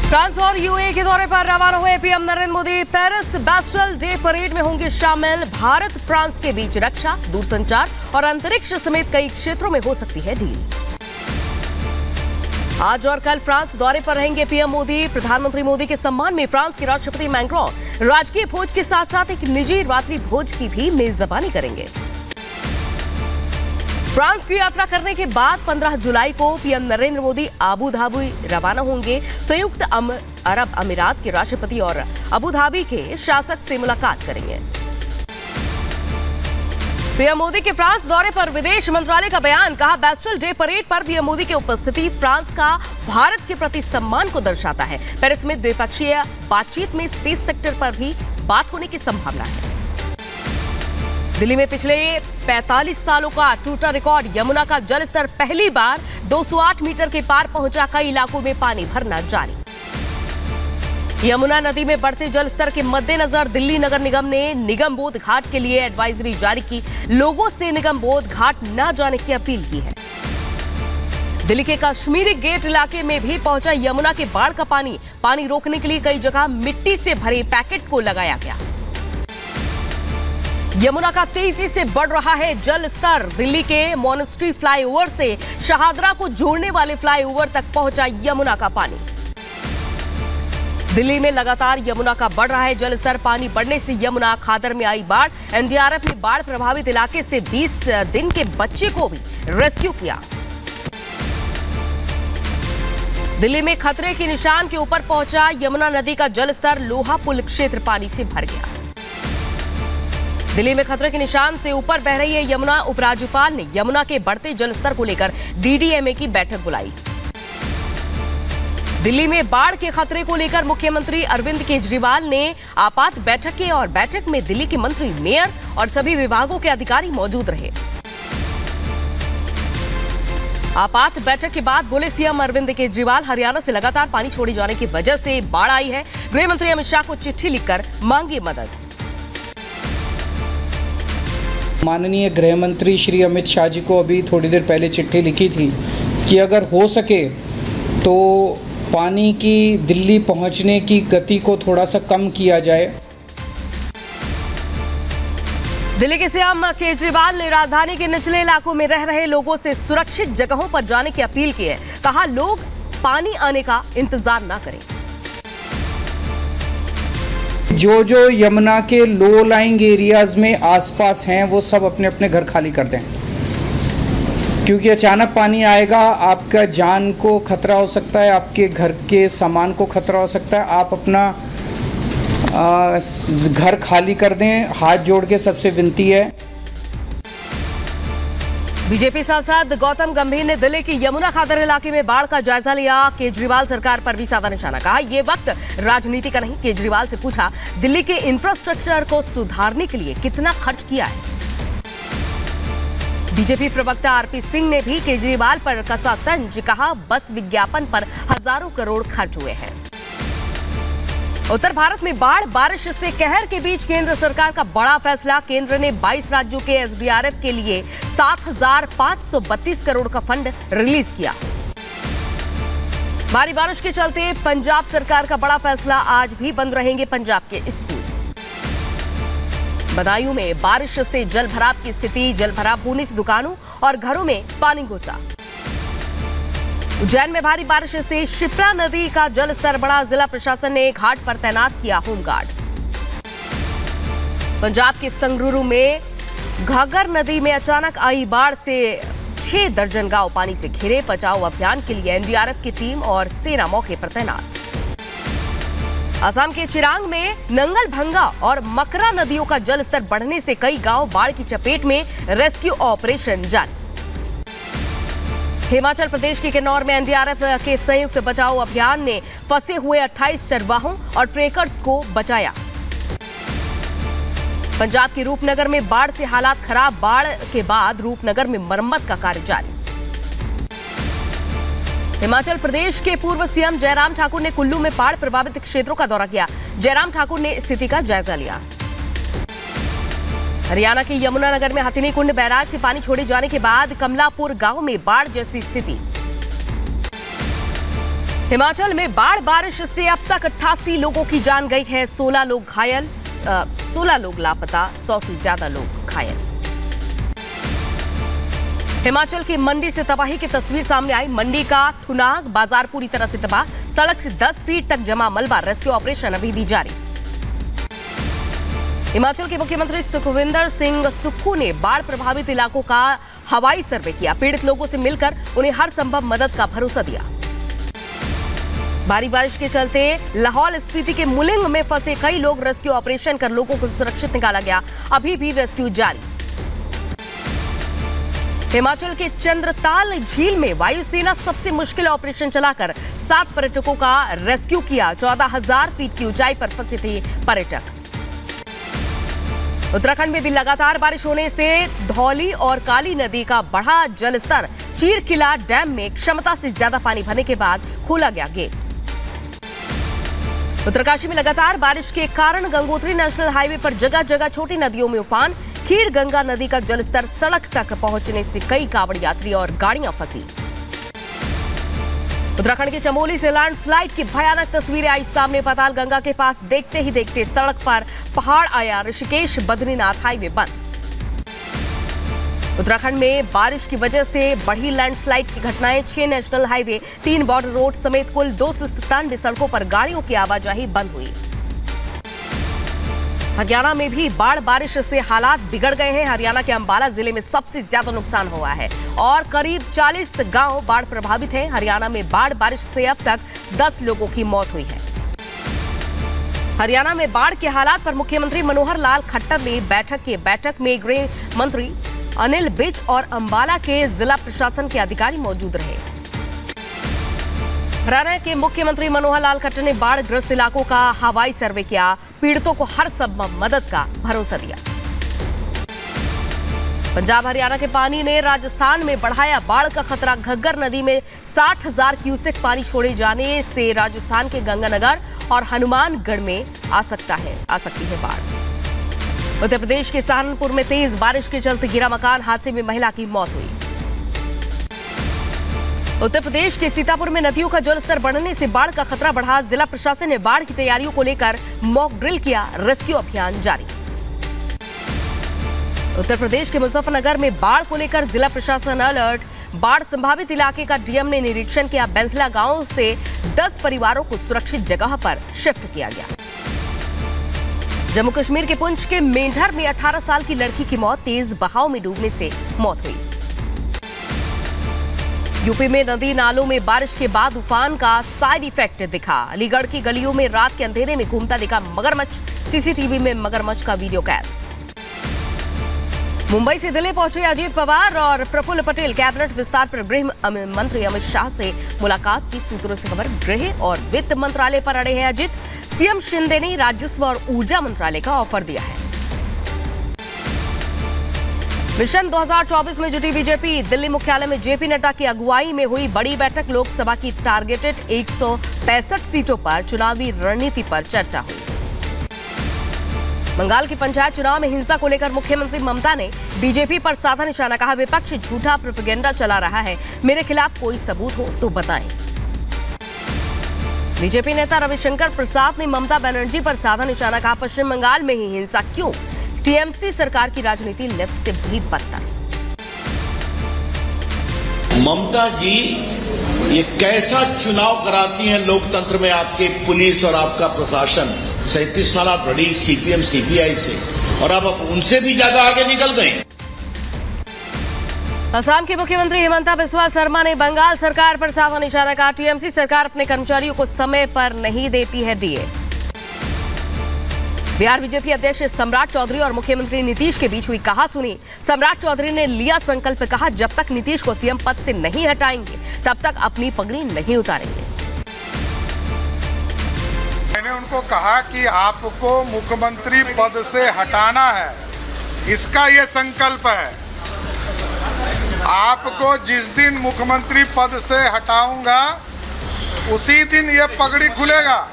France और UAE के दौरे पर रवाना हुए PM Narendra Modi Paris Bastille day parade में होंगे शामिल। भारत फ्रांस के बीच रक्षा, दूरसंचार और अंतरिक्ष समेत कई क्षेत्रों में हो सकती है डील। आज और कल फ्रांस दौरे पर रहेंगे पीएम मोदी। प्रधानमंत्री मोदी के सम्मान में फ्रांस के राष्ट्रपति मैक्रोन राजकीय भोज के साथ साथ एक निजी रात्रि भोज की भी मेजबानी करेंगे। फ्रांस की यात्रा करने के बाद 15 जुलाई को PM Narendra Modi Abu Dhabi रवाना होंगे। संयुक्त अरब अमीरात के राष्ट्रपति और अबू धाबी के शासक से मुलाकात करेंगे। पीएम मोदी के फ्रांस दौरे पर विदेश मंत्रालय का बयान, कहा बैस्टल डे परेड पर पीएम मोदी की उपस्थिति फ्रांस का भारत के प्रति सम्मान को दर्शाता है। पेरिस में द्विपक्षीय बातचीत में स्पेस सेक्टर पर भी बात होने की संभावना है। दिल्ली में पिछले 45 सालों का टूटा रिकॉर्ड, यमुना का जलस्तर पहली बार 208 मीटर के पार पहुंचा। कई इलाकों में पानी भरना जारी। यमुना नदी में बढ़ते जलस्तर के मद्देनजर दिल्ली नगर निगम ने निगम बोध घाट के लिए एडवाइजरी जारी की। लोगों से निगम बोध घाट न जाने की अपील की है। दिल्ली के कश्मीरी गेट इलाके में भी पहुंचा यमुना के बाढ़ का पानी। पानी रोकने के लिए कई जगह मिट्टी से भरे पैकेट को लगाया गया। यमुना का तेजी से बढ़ रहा है जल स्तर। दिल्ली के मॉनेस्ट्री फ्लाईओवर से शहादरा को जोड़ने वाले फ्लाईओवर तक पहुंचा यमुना का पानी। दिल्ली में लगातार यमुना का बढ़ रहा है जल स्तर। पानी बढ़ने से यमुना खादर में आई बाढ़। एनडीआरएफ ने बाढ़ प्रभावित इलाके से 20 दिन के बच्चे को भी रेस्क्यू किया। दिल्ली में खतरे के निशान के ऊपर पहुंचा यमुना नदी का जल स्तर। लोहा पुल क्षेत्र पानी से भर गया। दिल्ली में खतरे के निशान से ऊपर बह रही है यमुना। उपराज्यपाल ने यमुना के बढ़ते जलस्तर को लेकर डीडीएमए की बैठक बुलाई। दिल्ली में बाढ़ के खतरे को लेकर मुख्यमंत्री अरविंद केजरीवाल ने आपात बैठक की और बैठक में दिल्ली के मंत्री, मेयर और सभी विभागों के अधिकारी मौजूद रहे। आपात बैठक के बाद बोले सीएम अरविंद केजरीवाल, हरियाणा से लगातार पानी छोड़े जाने की वजह से बाढ़ आई है। गृह मंत्री अमित शाह को चिट्ठी लिखकर मांगी मदद। माननीय गृह मंत्री श्री अमित शाह जी को अभी थोड़ी देर पहले चिट्ठी लिखी थी कि अगर हो सके तो पानी की दिल्ली पहुंचने की गति को थोड़ा सा कम किया जाए। दिल्ली के सीएम केजरीवाल ने राजधानी के निचले इलाकों में रह रहे लोगों से सुरक्षित जगहों पर जाने की अपील की है। कहा, लोग पानी आने का इंतजार न करें। जो यमुना के लो लाइंग एरियाज में आसपास हैं वो सब अपने अपने घर खाली कर दें, क्योंकि अचानक पानी आएगा। आपका जान को खतरा हो सकता है, आपके घर के सामान को खतरा हो सकता है। आप अपना घर खाली कर दें, हाथ जोड़ के सबसे विनती है। बीजेपी सांसद गौतम गंभीर ने दिल्ली के यमुना खादर इलाके में बाढ़ का जायजा लिया। केजरीवाल सरकार पर भी साधा निशाना। कहा, यह वक्त राजनीति का नहीं। केजरीवाल से पूछा, दिल्ली के इंफ्रास्ट्रक्चर को सुधारने के लिए कितना खर्च किया है। बीजेपी प्रवक्ता आरपी सिंह ने भी केजरीवाल पर कसा तंज। कहा, बस विज्ञापन पर हजारों करोड़ खर्च हुए हैं। उत्तर भारत में बाढ़ बारिश से कहर के बीच केंद्र सरकार का बड़ा फैसला। केंद्र ने 22 राज्यों के एसडीआरएफ के लिए 7,532 करोड़ का फंड रिलीज किया। भारी बारिश के चलते पंजाब सरकार का बड़ा फैसला, आज भी बंद रहेंगे पंजाब के स्कूल। बदायूं में बारिश से जलभराव की स्थिति। जलभराव होने से दुकानों और घरों में पानी घुसा। उज्जैन में भारी बारिश से शिप्रा नदी का जलस्तर बढ़ा। जिला प्रशासन ने घाट पर तैनात किया होमगार्ड। पंजाब के संगरूर में घाघर नदी में अचानक आई बाढ़ से 6 दर्जन गांव पानी से घिरे। बचाव अभियान के लिए एनडीआरएफ की टीम और सेना मौके पर तैनात। असम के चिरांग में नंगल भंगा और मकरा नदियों का जलस्तर बढ़ने से कई गांव बाढ़ की चपेट में। रेस्क्यू ऑपरेशन जारी। हिमाचल प्रदेश के किन्नौर में एनडीआरएफ के संयुक्त बचाव अभियान ने फंसे हुए 28 चरवाहों और ट्रेकर्स को बचाया। पंजाब के रूपनगर में बाढ़ से हालात खराब। बाढ़ के बाद रूपनगर में मरम्मत का कार्य जारी। हिमाचल प्रदेश के पूर्व सीएम जयराम ठाकुर ने कुल्लू में बाढ़ प्रभावित क्षेत्रों का दौरा किया। जयराम ठाकुर ने स्थिति का जायजा लिया। हरियाणा के यमुनानगर में हथिनी कुंड बैराज से पानी छोड़े जाने के बाद कमलापुर गांव में बाढ़ जैसी स्थिति। हिमाचल में बाढ़ बारिश से अब तक 88 लोगों की जान गई है, 16 लोग घायल, 16 लोग लापता, 100 से ज्यादा लोग घायल। हिमाचल की मंडी से तबाही की तस्वीर सामने आई। मंडी का थुनाग बाजार पूरी तरह से तबाह, सड़क से 10 फीट तक जमा मलबा, रेस्क्यू ऑपरेशन अभी भी जारी। हिमाचल के मुख्यमंत्री सुखविंदर सिंह सुक्खू ने बाढ़ प्रभावित इलाकों का हवाई सर्वे किया, पीड़ित लोगों से मिलकर उन्हें हर संभव मदद का भरोसा दिया। भारी बारिश के चलते लाहौल स्पीति के मुलिंग में फंसे कई लोग, रेस्क्यू ऑपरेशन कर लोगों को सुरक्षित निकाला गया, अभी भी रेस्क्यू जारी। हिमाचल के चंद्रताल झील में वायुसेना सबसे मुश्किल ऑपरेशन चलाकर 7 पर्यटकों का रेस्क्यू किया। 14,000 फीट की ऊंचाई पर फंसे थे पर्यटक। उत्तराखंड में भी लगातार बारिश होने से धौली और काली नदी का बढ़ा जलस्तर, चीर किला डैम में क्षमता से ज्यादा पानी भरने के बाद खोला गया गेट। उत्तरकाशी में लगातार बारिश के कारण गंगोत्री नेशनल हाईवे पर जगह जगह छोटी नदियों में उफान, खीर गंगा नदी का जलस्तर सड़क तक पहुंचने से कई कांवड़ यात्री और गाड़ियां फंसी। उत्तराखंड के चमोली से लैंडस्लाइड की भयानक तस्वीरें आई सामने। पाताल गंगा के पास देखते ही देखते सड़क पर पहाड़ आया, ऋषिकेश बद्रीनाथ हाईवे बंद। उत्तराखंड में बारिश की वजह से बढ़ी लैंडस्लाइड की घटनाएं, 6 नेशनल हाईवे, 3 बॉर्डर रोड समेत कुल 297 सड़कों पर गाड़ियों की आवाजाही बंद हुई। हरियाणा में भी बाढ़ बारिश से हालात बिगड़ गए हैं। हरियाणा के अंबाला जिले में सबसे ज्यादा नुकसान हुआ है और करीब 40 गांव बाढ़ प्रभावित हैं। हरियाणा में बाढ़ बारिश से अब तक 10 लोगों की मौत हुई है। हरियाणा में बाढ़ के हालात पर मुख्यमंत्री मनोहर लाल खट्टर ने बैठक में गृह मंत्री अनिल विज और अंबाला के जिला प्रशासन के अधिकारी मौजूद रहे। हरियाणा के मुख्यमंत्री मनोहर लाल खट्टर ने बाढ़ ग्रस्त इलाकों का हवाई सर्वे किया, पीड़ितों को हर संभव मदद का भरोसा दिया। पंजाब हरियाणा के पानी ने राजस्थान में बढ़ाया बाढ़ का खतरा। घग्गर नदी में 60,000 क्यूसेक पानी छोड़े जाने से राजस्थान के गंगानगर और हनुमानगढ़ में आ सकती है बाढ़। उत्तर प्रदेश के सहारनपुर में तेज बारिश के चलते गिरा मकान, हादसे में महिला की मौत हुई। उत्तर प्रदेश के सीतापुर में नदियों का जलस्तर बढ़ने से बाढ़ का खतरा बढ़ा। जिला प्रशासन ने बाढ़ की तैयारियों को लेकर मॉक ड्रिल किया, रेस्क्यू अभियान जारी। उत्तर प्रदेश के मुजफ्फरनगर में बाढ़ को लेकर जिला प्रशासन अलर्ट। बाढ़ संभावित इलाके का डीएम ने निरीक्षण किया। बैंसला गांव से 10 परिवारों को सुरक्षित जगह पर शिफ्ट किया गया। जम्मू कश्मीर के पुंछ के मेंढर में 18 साल की लड़की की मौत, तेज बहाव में डूबने से मौत हुई। यूपी में नदी नालों में बारिश के बाद उफान का साइड इफेक्ट दिखा। अलीगढ़ की गलियों में रात के अंधेरे में घूमता दिखा मगरमच्छ, सीसीटीवी में मगरमच्छ का वीडियो कैद। मुंबई से दिल्ली पहुंचे अजीत पवार और प्रफुल्ल पटेल, कैबिनेट विस्तार पर गृह मंत्री अमित शाह से मुलाकात की। सूत्रों से खबर, गृह और वित्त मंत्रालय पर अड़े हैं अजीत। सीएम शिंदे ने राजस्व और ऊर्जा मंत्रालय का ऑफर दिया है। मिशन 2024 में जुटी बीजेपी। दिल्ली मुख्यालय में जेपी नड्डा की अगुवाई में हुई बड़ी बैठक। लोकसभा की टारगेटेड 165 सीटों पर चुनावी रणनीति पर चर्चा हुई। बंगाल की पंचायत चुनाव में हिंसा को लेकर मुख्यमंत्री ममता ने बीजेपी पर साधा निशाना, कहा विपक्ष झूठा प्रोपेगेंडा चला रहा है, मेरे खिलाफ कोई सबूत हो तो बताएं। बीजेपी नेता रविशंकर प्रसाद ने ममता बनर्जी पर साधा निशाना, कहा पश्चिम बंगाल में ही हिंसा क्यों, टीएमसी सरकार की राजनीति लेफ्ट से भी बदतर। ममता जी ये कैसा चुनाव कराती हैं लोकतंत्र में, आपके पुलिस और आपका प्रशासन। 37 साल आप लड़ी सीपीएम सीपीआई से और आप उनसे भी ज्यादा आगे निकल गए। असम के मुख्यमंत्री हिमंता बिस्वा शर्मा ने बंगाल सरकार पर साधा निशाना, कहा टीएमसी सरकार अपने कर्मचारियों को समय पर नहीं देती है डीए। बिहार बीजेपी अध्यक्ष सम्राट चौधरी और मुख्यमंत्री नीतीश के बीच हुई कहासुनी। सम्राट चौधरी ने लिया संकल्प, कहा जब तक नीतीश को सीएम पद से नहीं हटाएंगे तब तक अपनी पगड़ी नहीं उतारेंगे। मैंने उनको कहा कि आपको मुख्यमंत्री पद से हटाना है, इसका ये संकल्प है। आपको जिस दिन मुख्यमंत्री पद से हटाऊंगा उसी दिन ये पगड़ी खुलेगा।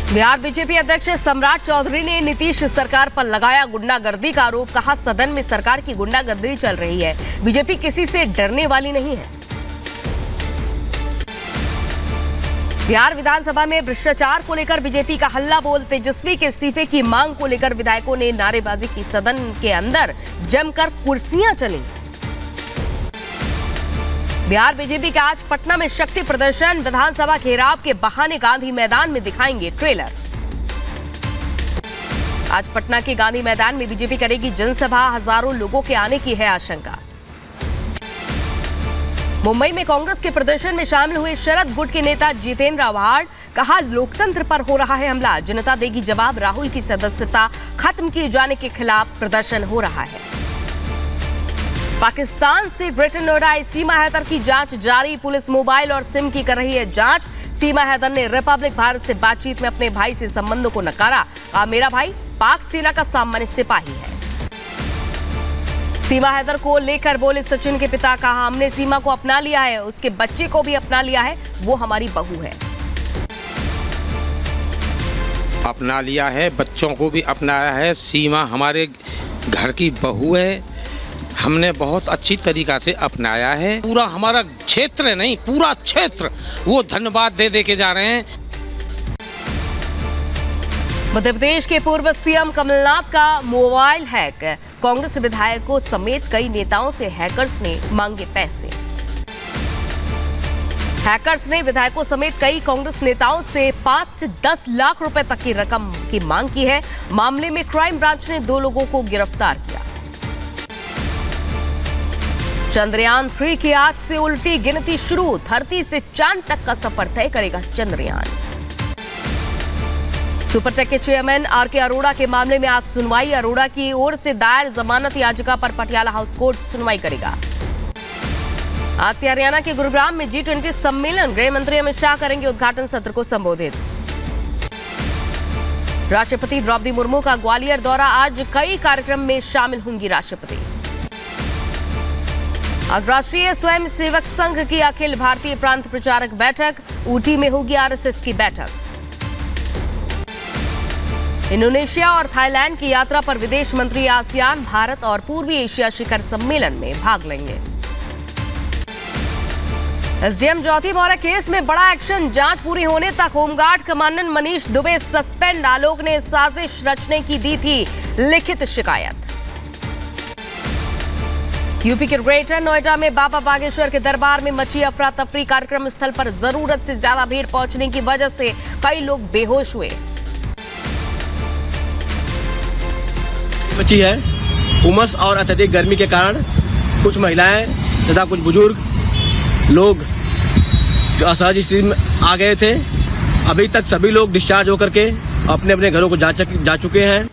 बिहार बीजेपी अध्यक्ष सम्राट चौधरी ने नीतीश सरकार पर लगाया गुंडागर्दी का आरोप, कहा सदन में सरकार की गुंडागर्दी चल रही है, बीजेपी किसी से डरने वाली नहीं है। बिहार विधानसभा में भ्रष्टाचार को लेकर बीजेपी का हल्ला बोल, तेजस्वी के इस्तीफे की मांग को लेकर विधायकों ने नारेबाजी की, सदन के अंदर जमकर कुर्सियां चली। बिहार बीजेपी का आज पटना में शक्ति प्रदर्शन, विधानसभा घेराव के बहाने गांधी मैदान में दिखाएंगे ट्रेलर। आज पटना के गांधी मैदान में बीजेपी करेगी जनसभा, हजारों लोगों के आने की है आशंका। मुंबई में कांग्रेस के प्रदर्शन में शामिल हुए शरद गुट के नेता जितेंद्र आव्हाड, कहा लोकतंत्र पर हो रहा है हमला, जनता देगी जवाब, राहुल की सदस्यता खत्म किए जाने के खिलाफ प्रदर्शन हो रहा है। पाकिस्तान से ग्रेटर नोएडा आई सीमा हैदर की जांच जारी, पुलिस मोबाइल और सिम की कर रही है जांच। सीमा हैदर ने रिपब्लिक भारत से बातचीत में अपने भाई से संबंधों को नकारा, कहा मेरा भाई पाक सेना का सामान्य सिपाही है। सीमा हैदर को लेकर बोले सचिन के पिता, कहा हमने सीमा को अपना लिया है, उसके बच्चे को भी अपना लिया है, वो हमारी बहू है। अपना लिया है, बच्चों को भी अपनाया है, सीमा हमारे घर की बहू है, हमने बहुत अच्छी तरीका से अपनाया है। पूरा हमारा क्षेत्र नहीं, पूरा क्षेत्र वो धन्यवाद दे के जा रहे हैं। मध्य प्रदेश के पूर्व सीएम कमलनाथ का मोबाइल हैक, कांग्रेस विधायकों समेत कई नेताओं से हैकर्स ने मांगे पैसे। हैकर्स ने विधायकों समेत कई कांग्रेस नेताओं से 5 से 10 लाख रुपए तक की रकम की मांग की है। मामले में क्राइम ब्रांच ने 2 लोगों को गिरफ्तार किया। चंद्रयान 3 की आज से उल्टी गिनती शुरू, धरती से चांद तक का सफर तय करेगा चंद्रयान। सुपरटेक के चेयरमैन आर.के. अरोड़ा के मामले में आज सुनवाई, अरोड़ा की ओर से दायर जमानत याचिका पर पटियाला हाउस कोर्ट सुनवाई करेगा। आज से हरियाणा के गुरुग्राम में G20 सम्मेलन, गृह मंत्री अमित शाह करेंगे उद्घाटन सत्र को संबोधित। राष्ट्रपति द्रौपदी मुर्मू का ग्वालियर दौरा, आज कई कार्यक्रम में शामिल होंगी राष्ट्रपति। आज राष्ट्रीय स्वयंसेवक संघ की अखिल भारतीय प्रांत प्रचारक बैठक, ऊटी में होगी आरएसएस की बैठक। इंडोनेशिया और थाईलैंड की यात्रा पर विदेश मंत्री आसियान, भारत और पूर्वी एशिया शिखर सम्मेलन में भाग लेंगे। एसडीएम ज्योति मौर्य केस में बड़ा एक्शन, जांच पूरी होने तक home guard commandant Manish Dubey suspend, Alok ने साजिश रचने की दी थी लिखित शिकायत। यूपी के ग्रेटर नोएडा में बाबा बागेश्वर के दरबार में मची अफरा तफरी, कार्यक्रम स्थल पर जरूरत से ज्यादा भीड़ पहुंचने की वजह से कई लोग बेहोश हुए। बची है उमस और अत्यधिक गर्मी के कारण कुछ महिलाएं तथा कुछ बुजुर्ग लोग असहज स्थिति में आ गए थे। अभी तक सभी लोग डिस्चार्ज होकर के अपने अपने घरों को जा चुके हैं।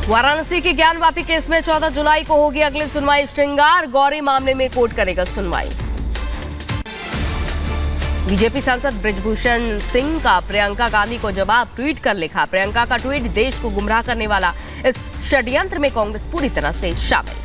वाराणसी के ज्ञानवापी केस में 14 जुलाई को होगी अगली सुनवाई। श्रृंगार गौरी मामले में कोर्ट करेगा सुनवाई। बीजेपी सांसद बृजभूषण सिंह का प्रियंका गांधी को जवाब, ट्वीट कर लिखा, प्रियंका का ट्वीट देश को गुमराह करने वाला, इस षड्यंत्र में कांग्रेस पूरी तरह से शामिल।